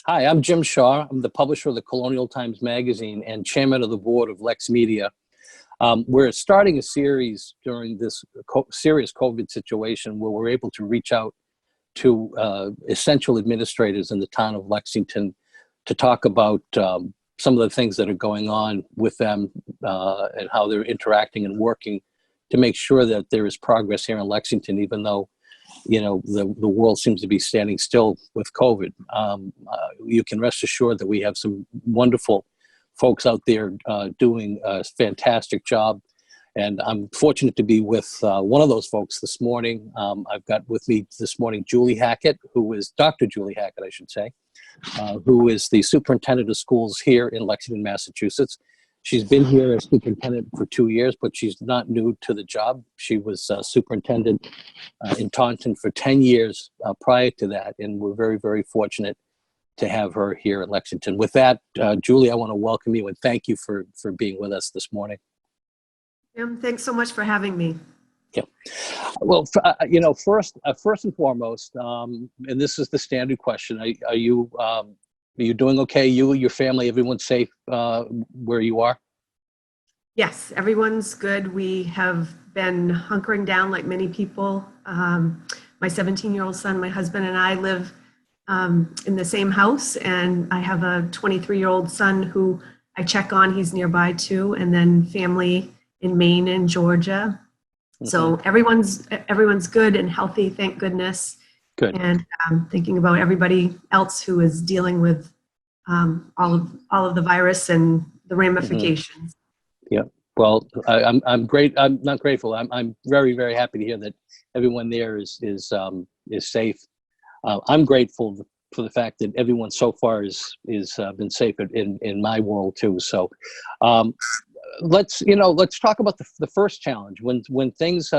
Hi, I'm Jim Shaw. I'm the publisher of the Colonial Times Magazine and chairman of the board of LexMedia. We're starting a series during this serious COVID situation where we're able to reach out to essential administrators in the town of Lexington to talk about some of the things that are going on with them and how they're interacting and working to make sure that there is progress here in Lexington, even though the world seems to be standing still with COVID. You can rest assured that we have some wonderful folks out there doing a fantastic job. And I'm fortunate to be with one of those folks this morning. I've got with me this morning Julie Hackett, who is Dr. Julie Hackett, I should say, who is the superintendent of schools here in Lexington, Massachusetts. She's been here as superintendent for 2 years, but she's not new to the job. She was superintendent in Taunton for 10 years prior to that, and we're very, very fortunate to have her here in Lexington. With that, Julie, I want to welcome you and thank you for being with us this morning. Jim, thanks so much for having me. Yeah. Well, first and foremost, and this is the standard question: Are you doing okay? You, your family, everyone's safe where you are? Yes, everyone's good. We have been hunkering down like many people. My 17-year-old son, my husband, and I live in the same house, and I have a 23-year-old son who I check on. He's nearby too, and then family in Maine and Georgia. Mm-hmm. So everyone's good and healthy, thank goodness. Good. And thinking about everybody else who is dealing with all of the virus and the ramifications. Mm-hmm. Yeah. Well, I'm great. I'm not grateful. I'm very, very happy to hear that everyone there is safe. I'm grateful for the fact that everyone so far is been safe in my world too. So let's talk about the first challenge when things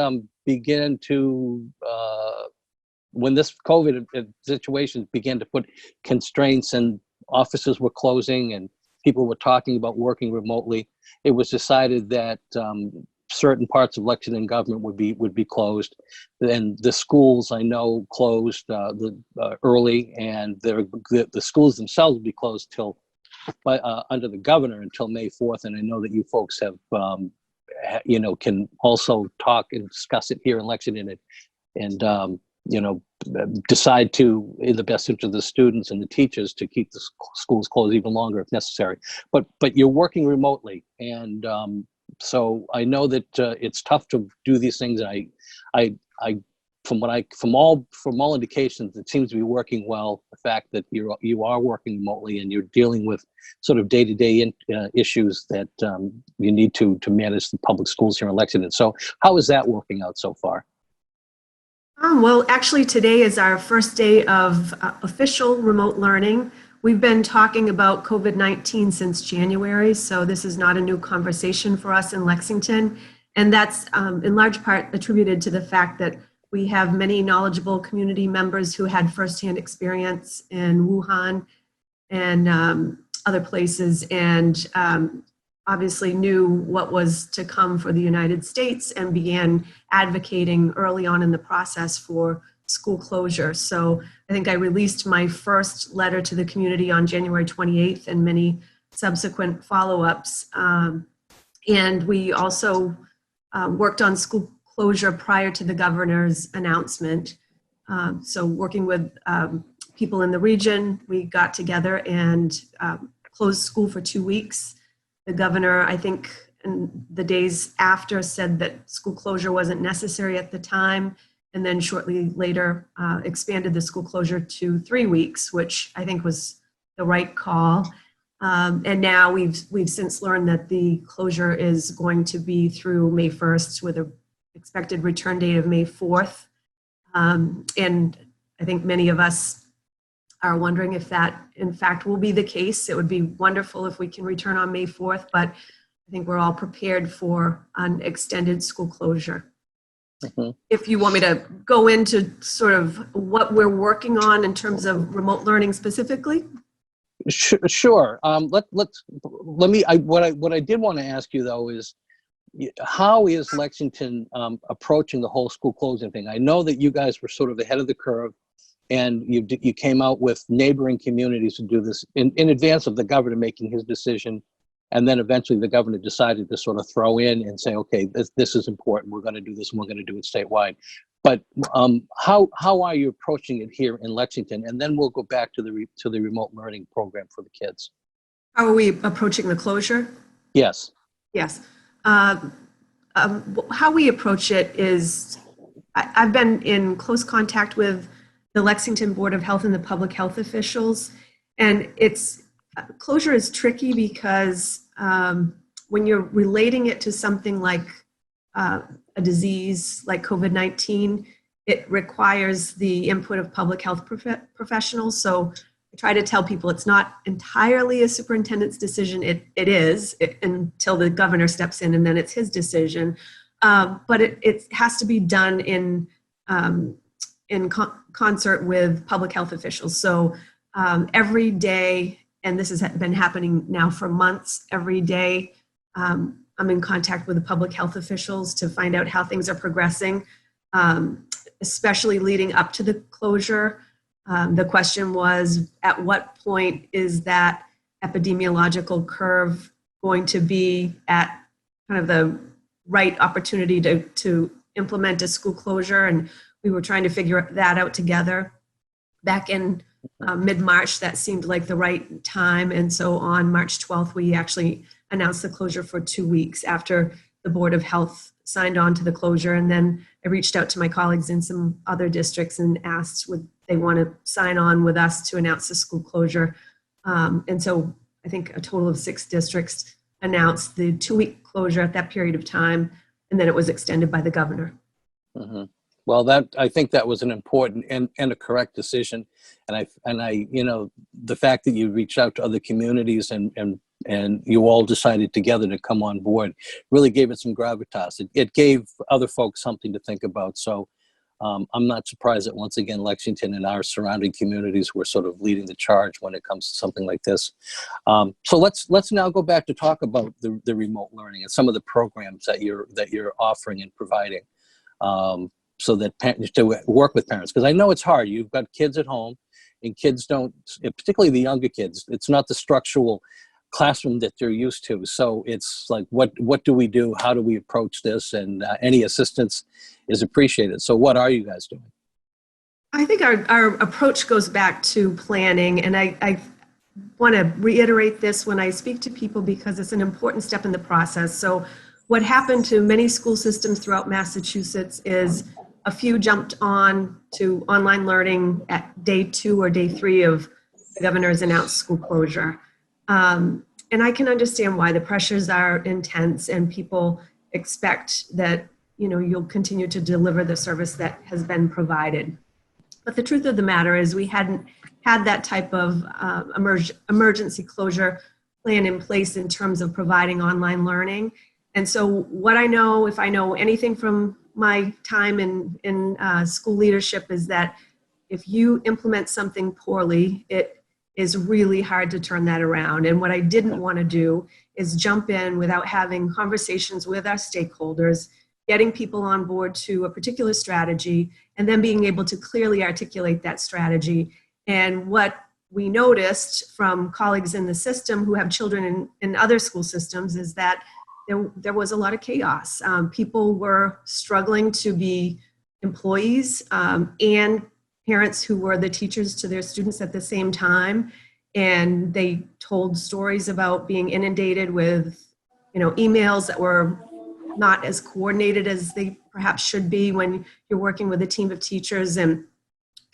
begin to when this COVID situation began to put constraints and offices were closing and people were talking about working remotely. It was decided that certain parts of Lexington government would be closed. And the schools, I know, closed early, and the schools themselves will be closed till under the governor until May 4th. And I know that you folks have can also talk and discuss it here in Lexington and decide to, in the best interest of the students and the teachers, to keep the schools closed even longer if necessary. But you're working remotely, and so I know that it's tough to do these things. From all indications, it seems to be working well. The fact that you are working remotely and you're dealing with sort of day-to-day issues that you need to manage the public schools here in Lexington. So how is that working out so far? Well, actually, today is our first day of official remote learning. We've been talking about COVID-19 since January, so this is not a new conversation for us in Lexington. And that's in large part attributed to the fact that we have many knowledgeable community members who had firsthand experience in Wuhan and other places, and obviously knew what was to come for the United States and began advocating early on in the process for school closure. So I think I released my first letter to the community on January 28th and many subsequent follow-ups. And we also worked on school closure prior to the governor's announcement. So working with people in the region, we got together and closed school for 2 weeks. The governor, I think, in the days after said that school closure wasn't necessary at the time, and then shortly later expanded the school closure to 3 weeks, which I think was the right call. And now we've since learned that the closure is going to be through May 1st with an expected return date of May 4th. And I think many of us are wondering if that in fact will be the case. It would be wonderful if we can return on May 4th, but I think we're all prepared for an extended school closure. Mm-hmm. If you want me to go into sort of what we're working on in terms of remote learning specifically. Sure. What I did want to ask you though is, how is Lexington approaching the whole school closing thing? I know that you guys were sort of ahead of the curve. and you came out with neighboring communities to do this in advance of the governor making his decision. And then eventually the governor decided to sort of throw in and say, okay, this is important. We're going to do this, and we're going to do it statewide. But how are you approaching it here in Lexington? And then we'll go back to the remote learning program for the kids. How are we approaching the closure? Yes. Yes. How we approach it is, I've been in close contact with the Lexington Board of Health and the public health officials, and closure is tricky because when you're relating it to something like a disease like COVID-19, it requires the input of public health professionals. So I try to tell people it's not entirely a superintendent's decision. It is until the governor steps in, and then it's his decision. But it has to be done in concert with public health officials. So every day, and this has been happening now for months, every day I'm in contact with the public health officials to find out how things are progressing, especially leading up to the closure. The question was, at what point is that epidemiological curve going to be at kind of the right opportunity to implement a school closure? And we were trying to figure that out together. Back in mid-March, that seemed like the right time. And so on March 12th, we actually announced the closure for 2 weeks after the Board of Health signed on to the closure. And then I reached out to my colleagues in some other districts and asked would they want to sign on with us to announce the school closure. And so I think a total of 6 districts announced the 2-week closure at that period of time, and then it was extended by the governor. Mm-hmm. Well, I think that was an important and a correct decision. And I, the fact that you reached out to other communities and you all decided together to come on board really gave it some gravitas. It gave other folks something to think about. So I'm not surprised that once again, Lexington and our surrounding communities were sort of leading the charge when it comes to something like this. So let's now go back to talk about the remote learning and some of the programs that you're offering and providing. So that to work with parents, because I know it's hard. You've got kids at home, and kids don't, particularly the younger kids, it's not the structural classroom that they're used to. So it's like, what do we do? How do we approach this? And any assistance is appreciated. So what are you guys doing? I think our approach goes back to planning, and I want to reiterate this when I speak to people because it's an important step in the process. So what happened to many school systems throughout Massachusetts is a few jumped on to online learning at day 2 or day 3 of the governor's announced school closure. And I can understand why the pressures are intense and people expect that, you'll continue to deliver the service that has been provided. But the truth of the matter is we hadn't had that type of emergency closure plan in place in terms of providing online learning. And so what I know, if I know anything from my time in school leadership, is that if you implement something poorly, it is really hard to turn that around. And what I didn't want to do is jump in without having conversations with our stakeholders, getting people on board to a particular strategy, and then being able to clearly articulate that strategy. And what we noticed from colleagues in the system who have children in other school systems is that there was a lot of chaos. People were struggling to be employees and parents who were the teachers to their students at the same time. And they told stories about being inundated with, emails that were not as coordinated as they perhaps should be when you're working with a team of teachers, and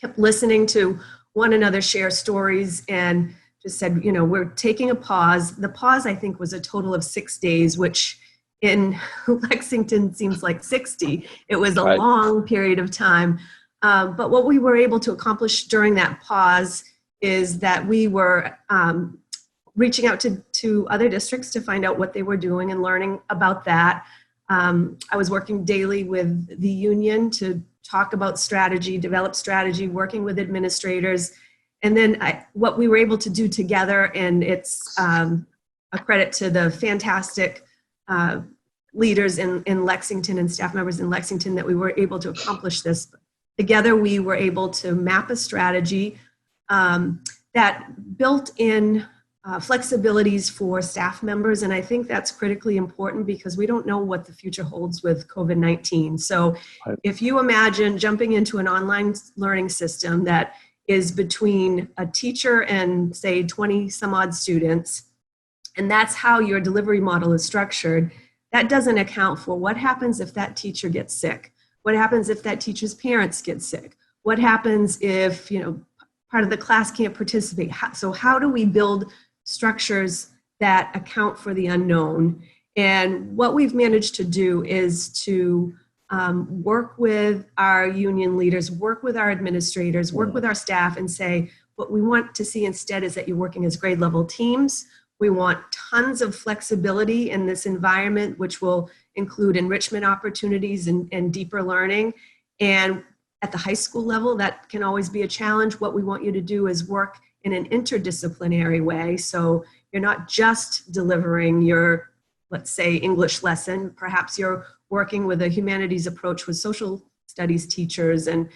kept listening to one another share stories and just said, we're taking a pause. The pause, I think, was a total of 6 days, which in Lexington seems like 60. It was a long period of time. But what we were able to accomplish during that pause is that we were reaching out to other districts to find out what they were doing and learning about that. I was working daily with the union to talk about strategy, develop strategy, working with administrators. And then what we were able to do together, and it's a credit to the fantastic leaders in Lexington and staff members in Lexington that we were able to accomplish this. Together, we were able to map a strategy that built in flexibilities for staff members. And I think that's critically important because we don't know what the future holds with COVID-19. So if you imagine jumping into an online learning system that is between a teacher and say 20 some odd students, and that's how your delivery model is structured, that doesn't account for what happens if that teacher gets sick. What happens if that teacher's parents get sick? What happens if, part of the class can't participate? So how do we build structures that account for the unknown? And what we've managed to do is to work with our union leaders, work with our administrators, work with our staff and say, what we want to see instead is that you're working as grade level teams. We want tons of flexibility in this environment, which will include enrichment opportunities and deeper learning. And at the high school level, that can always be a challenge. What we want you to do is work in an interdisciplinary way. So you're not just delivering your, let's say, English lesson. Perhaps you're working with a humanities approach with social studies teachers and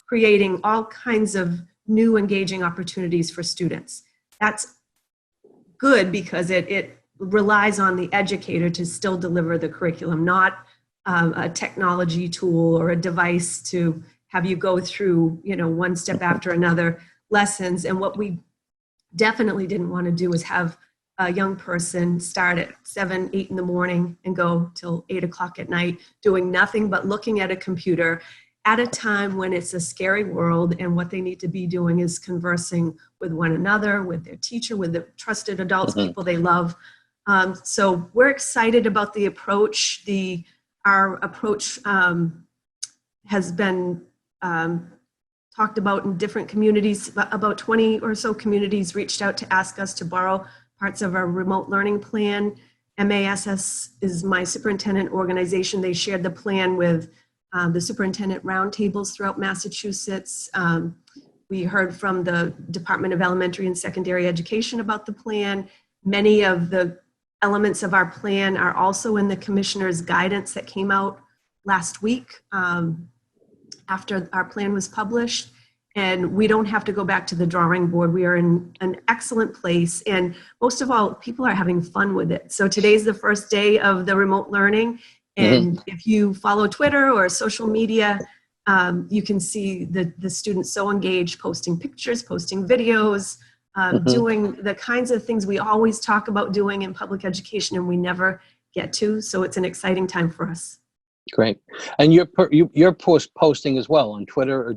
creating all kinds of new engaging opportunities for students. That's good because it relies on the educator to still deliver the curriculum, not a technology tool or a device to have you go through, one step after another lessons. And what we definitely didn't want to do is have a young person start at 7, 8 in the morning and go till 8 o'clock at night doing nothing but looking at a computer at a time when it's a scary world, and what they need to be doing is conversing with one another, with their teacher, with the trusted adults, people they love. So we're excited about the approach. Our approach has been talked about in different communities. About 20 or so communities reached out to ask us to borrow parts of our remote learning plan. MASS is my superintendent organization. They shared the plan with the superintendent roundtables throughout Massachusetts. We heard from the Department of Elementary and Secondary Education about the plan. Many of the elements of our plan are also in the commissioner's guidance that came out last week after our plan was published. And we don't have to go back to the drawing board. We are in an excellent place. And most of all, people are having fun with it. So today's the first day of the remote learning. And if you follow Twitter or social media, you can see the students so engaged, posting pictures, posting videos, doing the kinds of things we always talk about doing in public education and we never get to. So it's an exciting time for us. Great. And you're posting as well on Twitter, or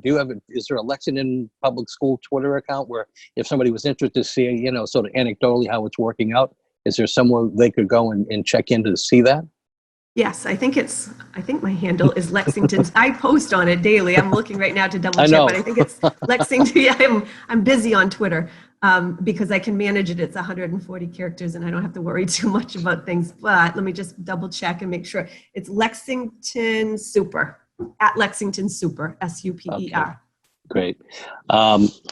is there a Lexington Public School Twitter account where if somebody was interested to see, sort of anecdotally how it's working out, is there somewhere they could go and check in to see that? Yes, I think my handle is Lexington. I post on it daily. I'm looking right now to double check, but I think it's Lexington. Yeah, I'm busy on Twitter because I can manage it. It's 140 characters and I don't have to worry too much about things. But let me just double check and make sure. It's Lexington Super, at Lexington Super, SUPER. Okay. Great.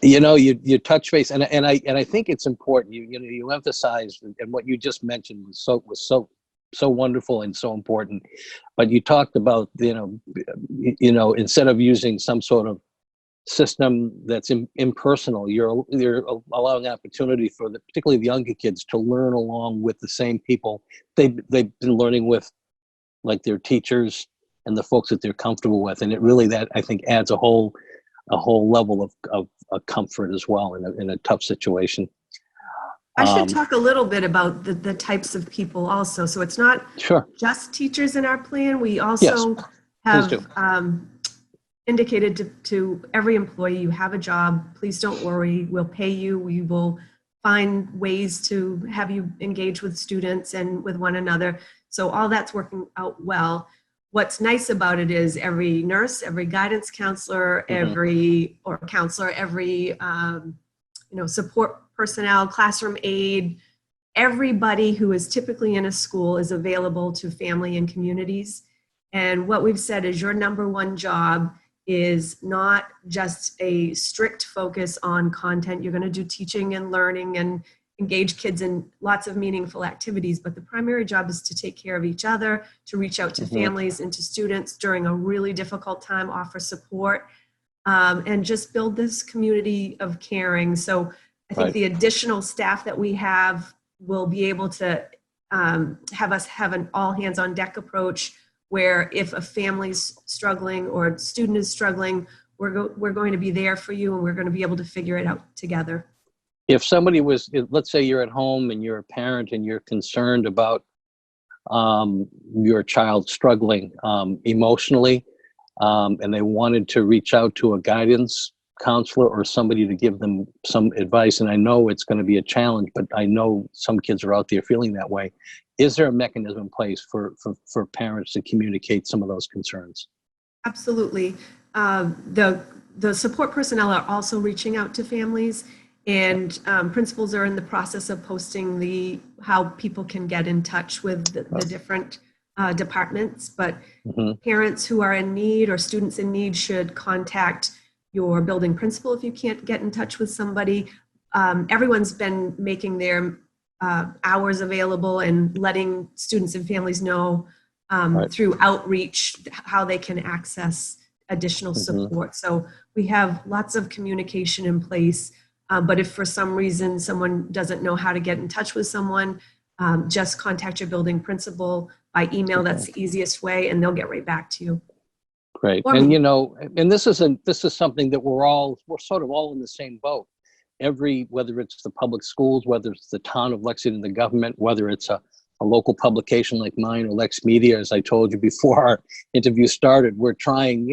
You touch base, and I think it's important. You emphasized, and what you just mentioned was so wonderful and so important. But you talked about, instead of using some sort of system that's impersonal, you're allowing opportunity for particularly the younger kids to learn along with the same people they've been learning with, like their teachers and the folks that they're comfortable with. And it really, that I think adds a whole level of comfort as well in a tough situation. I should talk a little bit about the types of people also. So it's not just teachers in our plan. We also have indicated to every employee, you have a job, please don't worry, we'll pay you. We will find ways to have you engage with students and with one another. So all that's working out well. What's nice about it is every nurse, every guidance counselor, every support personnel, classroom aide, everybody who is typically in a school is available to family and communities. And what we've said is your number one job is not just a strict focus on content. You're going to do teaching and learning and engage kids in lots of meaningful activities, but the primary job is to take care of each other, to reach out to families and to students during a really difficult time, offer support, and just build this community of caring. So I think the additional staff that we have will be able to have us have an all hands on deck approach, where if a family's struggling or a student is struggling, we're going to be there for you, and we're going to be able to figure it out together. If somebody was, let's say you're at home and you're a parent and you're concerned about your child struggling emotionally, and they wanted to reach out to a guidance counselor or somebody to give them some advice, and I know it's going to be a challenge, but I know some kids are out there feeling that way. Is there a mechanism in place for parents to communicate some of those concerns? Absolutely. The support personnel are also reaching out to families, and principals are in the process of posting how people can get in touch with the different departments. But parents who are in need or students in need should contact your building principal if you can't get in touch with somebody. Everyone's been making their hours available and letting students and families know through outreach how they can access additional support. So we have lots of communication in place, but if for some reason someone doesn't know how to get in touch with someone, just contact your building principal by email. That's the easiest way, and they'll get right back to you. Great. And and this is something that we're sort of all in the same boat. Whether it's the public schools, whether it's the town of Lexington, the government, whether it's a local publication like mine or LexMedia, as I told you before our interview started, we're trying,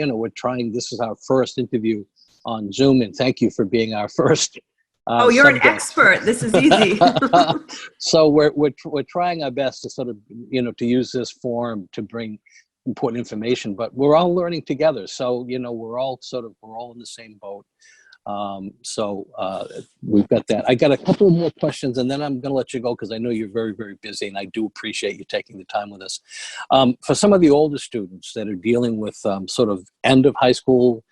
this is our first interview on Zoom, and thank you for being our first. You're subject. An expert. This is easy. So we're trying our best to sort of, to use this forum to bring important information, but we're all learning together. So, we're all in the same boat. So we've got that. I got a couple more questions, and then I'm going to let you go because I know you're very, very busy, and I do appreciate you taking the time with us. For some of the older students that are dealing with sort of end of high school,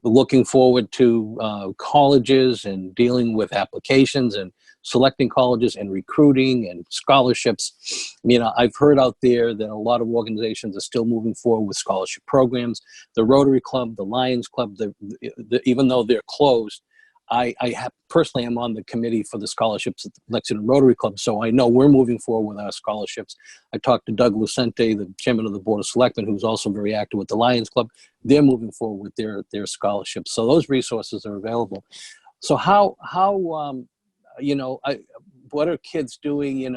looking forward to colleges and dealing with applications and selecting colleges and recruiting and scholarships. I've heard out there that a lot of organizations are still moving forward with scholarship programs. The Rotary Club, the Lions Club, even though they're closed, I personally am on the committee for the scholarships at the Lexington Rotary Club, so I know we're moving forward with our scholarships. I talked to Doug Lucente, the chairman of the Board of Selectmen, who's also very active with the Lions Club. They're moving forward with their scholarships. So those resources are available. So how what are kids doing? And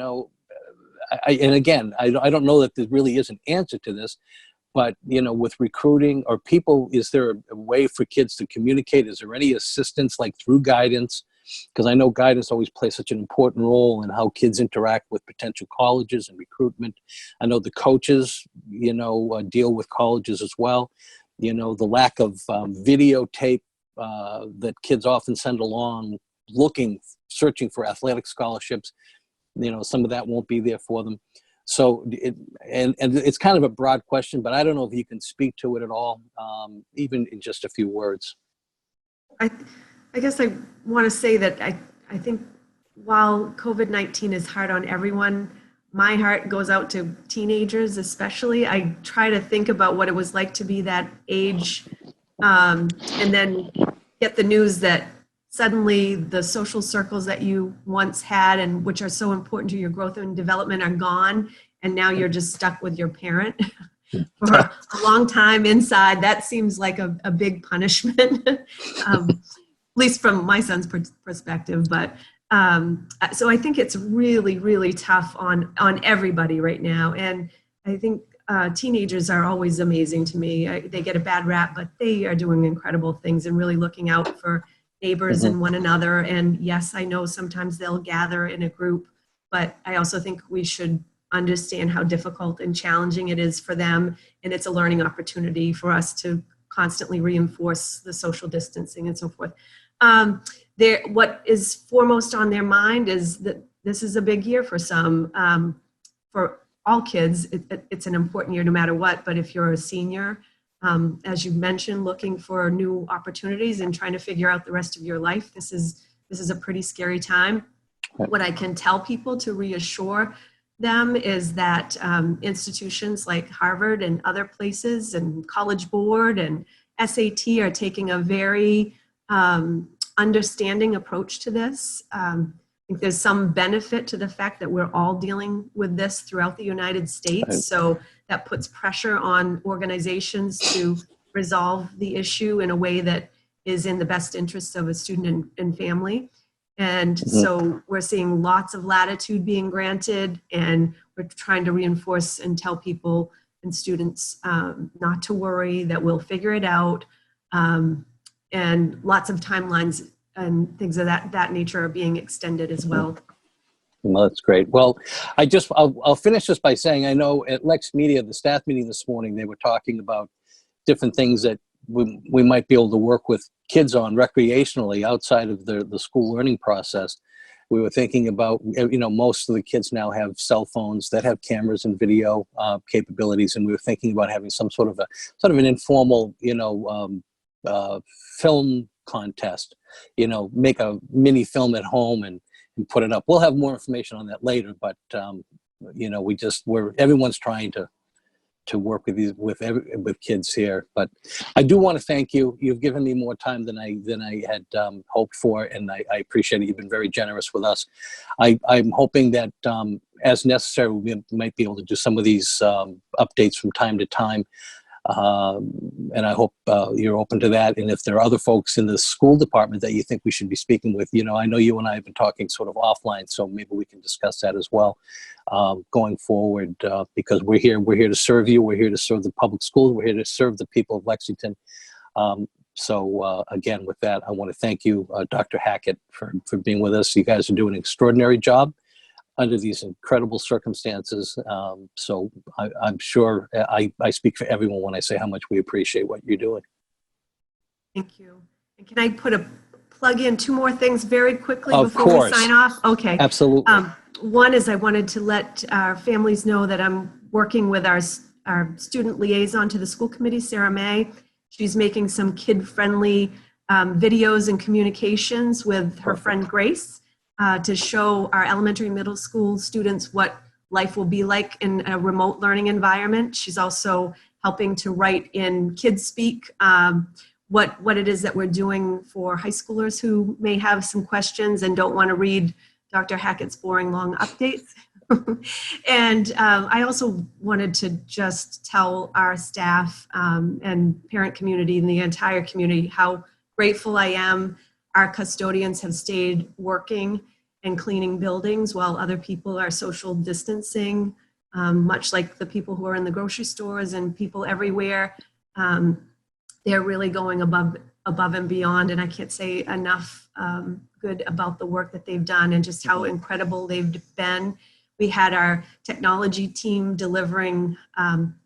again, I don't know that there really is an answer to this, but with recruiting or people, is there a way for kids to communicate? Is there any assistance, like through guidance? Because I know guidance always plays such an important role in how kids interact with potential colleges and recruitment. I know the coaches, deal with colleges as well. The lack of videotape that kids often send along, searching for athletic scholarships, some of that won't be there for them. So and it's kind of a broad question, but I don't know if you can speak to it at all, even in just a few words. I guess I want to say that I think while COVID-19 is hard on everyone, my heart goes out to teenagers especially. I try to think about what it was like to be that age, and then get the news that suddenly the social circles that you once had and which are so important to your growth and development are gone, and now you're just stuck with your parent for a long time inside. That seems like a big punishment, at least from my son's perspective. But so I think it's really, really tough on everybody right now. And I think teenagers are always amazing to me. They get a bad rap, but they are doing incredible things and really looking out for neighbors and one another. And yes, I know sometimes they'll gather in a group, but I also think we should understand how difficult and challenging it is for them. And it's a learning opportunity for us to constantly reinforce the social distancing and so forth. What is foremost on their mind is that this is a big year for some. For all kids, it's an important year no matter what, but if you're a senior, as you mentioned, looking for new opportunities and trying to figure out the rest of your life, this is a pretty scary time. What I can tell people to reassure them is that institutions like Harvard and other places and College Board and SAT are taking a very understanding approach to this. I think there's some benefit to the fact that we're all dealing with this throughout the United States. Right. So that puts pressure on organizations to resolve the issue in a way that is in the best interest of a student and family. And so we're seeing lots of latitude being granted, and we're trying to reinforce and tell people and students not to worry, that we'll figure it out. And lots of timelines and things of that nature are being extended as well. Well, that's great. Well, I'll finish this by saying, I know at LexMedia, the staff meeting this morning, they were talking about different things that we might be able to work with kids on recreationally outside of the school learning process. We were thinking about, most of the kids now have cell phones that have cameras and video capabilities, and we were thinking about having some sort of an informal, film contest, make a mini film at home and put it up. We'll have more information on that later, but everyone's trying to work with kids here. But I do want to thank you. You've given me more time than I had hoped for, and I appreciate it. You've been very generous with us. I'm hoping that as necessary, we might be able to do some of these updates from time to time. And I hope you're open to that. And if there are other folks in the school department that you think we should be speaking with, I know you and I have been talking sort of offline, so maybe we can discuss that as well going forward, because we're here to serve you. We're here to serve the public schools. We're here to serve the people of Lexington. So again, with that, I want to thank you, Dr. Hackett, for being with us. You guys are doing an extraordinary job under these incredible circumstances. So I'm sure I speak for everyone when I say how much we appreciate what you're doing. Thank you. And can I plug in two more things very quickly Of before course. we sign off? Okay. Absolutely. One is I wanted to let our families know that I'm working with our student liaison to the school committee, Sarah May. She's making some kid-friendly videos and communications with her friend Grace to show our elementary middle school students what life will be like in a remote learning environment. She's also helping to write in Kids Speak what it is that we're doing for high schoolers who may have some questions and don't want to read Dr. Hackett's boring long updates. And I also wanted to just tell our staff and parent community and the entire community how grateful I am. Our custodians have stayed working and cleaning buildings while other people are social distancing, much like the people who are in the grocery stores and people everywhere. They're really going above and beyond, and I can't say enough good about the work that they've done and just how incredible they've been. We had our technology team delivering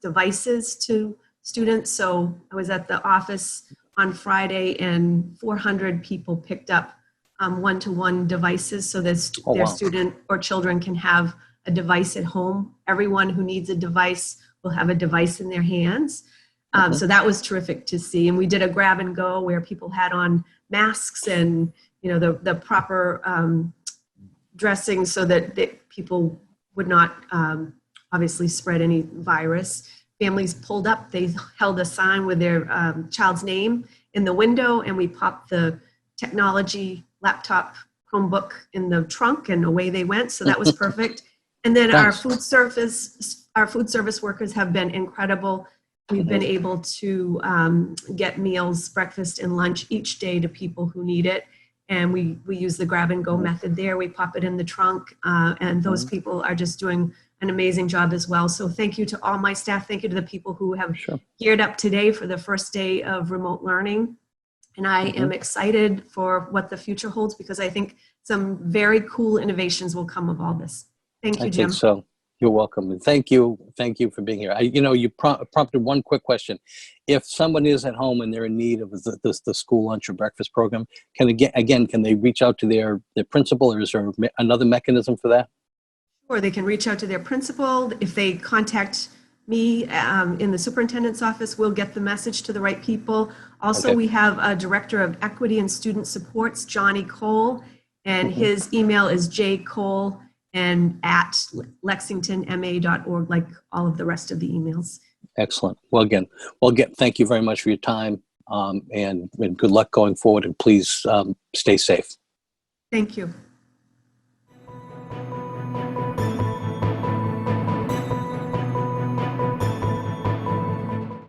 devices to students. So I was at the office on Friday and 400 people picked up one-to-one devices so that their student or children can have a device at home. Everyone who needs a device will have a device in their hands. So that was terrific to see. And we did a grab and go where people had on masks and the proper dressing so that people would not obviously spread any virus. Families pulled up, they held a sign with their child's name in the window, and we popped the technology laptop Chromebook in the trunk, and away they went. So that was perfect. And then our food service workers have been incredible. We've been able to get meals, breakfast and lunch each day to people who need it. And we use the grab and go method there. We pop it in the trunk and those people are just doing an amazing job as well. So thank you to all my staff. Thank you to the people who have geared up today for the first day of remote learning. And I am excited for what the future holds because I think some very cool innovations will come of all this. Thank you, Jim. I think so. You're welcome. And thank you for being here. You prompted one quick question. If someone is at home and they're in need of the school lunch or breakfast program, can they reach out to their principal, or is there another mechanism for that? Or they can reach out to their principal. If they contact me in the superintendent's office, we'll get the message to the right people. Also, we have a director of equity and student supports, Johnny Cole, And his email is jcole and at lexingtonma.org, like all of the rest of the emails. Excellent. Well, again, thank you very much for your time, and good luck going forward, and please stay safe. Thank you.